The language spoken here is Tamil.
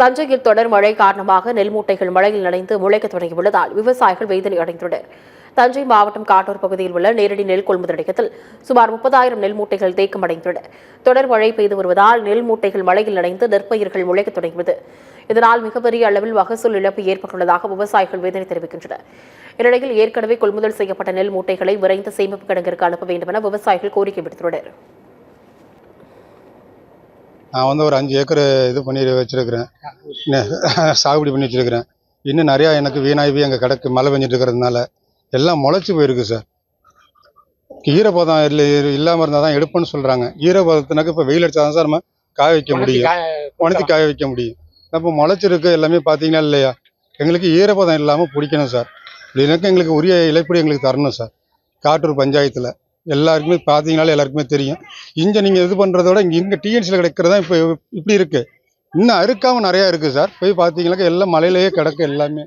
தஞ்சையில் தொடர் மழை காரணமாக நெல் மூட்டைகள் மழையில் நனைந்து முளைக்க தொடங்கியுள்ளதால் விவசாயிகள் வேதனை அடைந்துள்ளனர். தஞ்சை மாவட்டம் காட்டூர் பகுதியில் உள்ள நேரடி நெல் கொள்முதல் நிலையத்தில் சுமார் 30,000 நெல் மூட்டைகள் தேக்கமடைந்துள்ளன. தொடர் மழை பெய்து வருவதால் நெல் மூட்டைகள் மழையில் நனைந்து நெற்பயிர்கள் முளைக்க தொடங்கியுள்ளது. இதனால் மிகப்பெரிய அளவில் மகசூல் இழப்பு ஏற்பட்டுள்ளதாக விவசாயிகள் வேதனை தெரிவிக்கின்றனர். இந்நிலையில் ஏற்கனவே கொள்முதல் செய்யப்பட்ட நெல் மூட்டைகளை விரைந்து சேமிப்பு கிடங்கிற்கு அனுப்ப வேண்டும் என விவசாயிகள் கோரிக்கை விடுத்துள்ளனர். நான் ஒரு 5 ஏக்கர் இது பண்ணி வச்சிருக்கிறேன், சாகுபடி பண்ணி வச்சிருக்கிறேன். இன்னும் நிறையா எனக்கு வீணாகி போய் அங்கே கிடக்கு. மழை பெஞ்சிட்டு இருக்கிறதுனால எல்லாம் முளைச்சி போயிருக்கு சார். ஈரப்பதம் இல்லாமல் இருந்தால் தான் எடுப்புன்னு சொல்கிறாங்க. ஈரப்பதத்தினாக்கு இப்போ வெயில் அடிச்சா தான் சார் நம்ம காய வைக்க முடியும், உணர்த்தி காய வைக்க முடியும். இப்போ முளைச்சிருக்கு எல்லாமே பார்த்தீங்கன்னா இல்லையா. எங்களுக்கு ஈரப்பதம் இல்லாமல் பிடிக்கணும் சார். இல்லைனாக்கா எங்களுக்கு உரிய இழப்பீடு எங்களுக்கு தரணும் சார். காட்டூர் பஞ்சாயத்தில் எல்லாருக்குமே பார்த்தீங்கனாலே எல்லாருக்குமே தெரியும். இங்கே நீங்கள் இது பண்ணுறத விட இங்கே டிஎன்சியில் கிடைக்கிறதா இப்போ இப்படி இருக்குது. இன்னும் அறுக்காமல் நிறையா இருக்குது சார். போய் பார்த்தீங்கன்னாக்கா எல்லாம் மலையிலேயே கிடக்கு எல்லாமே.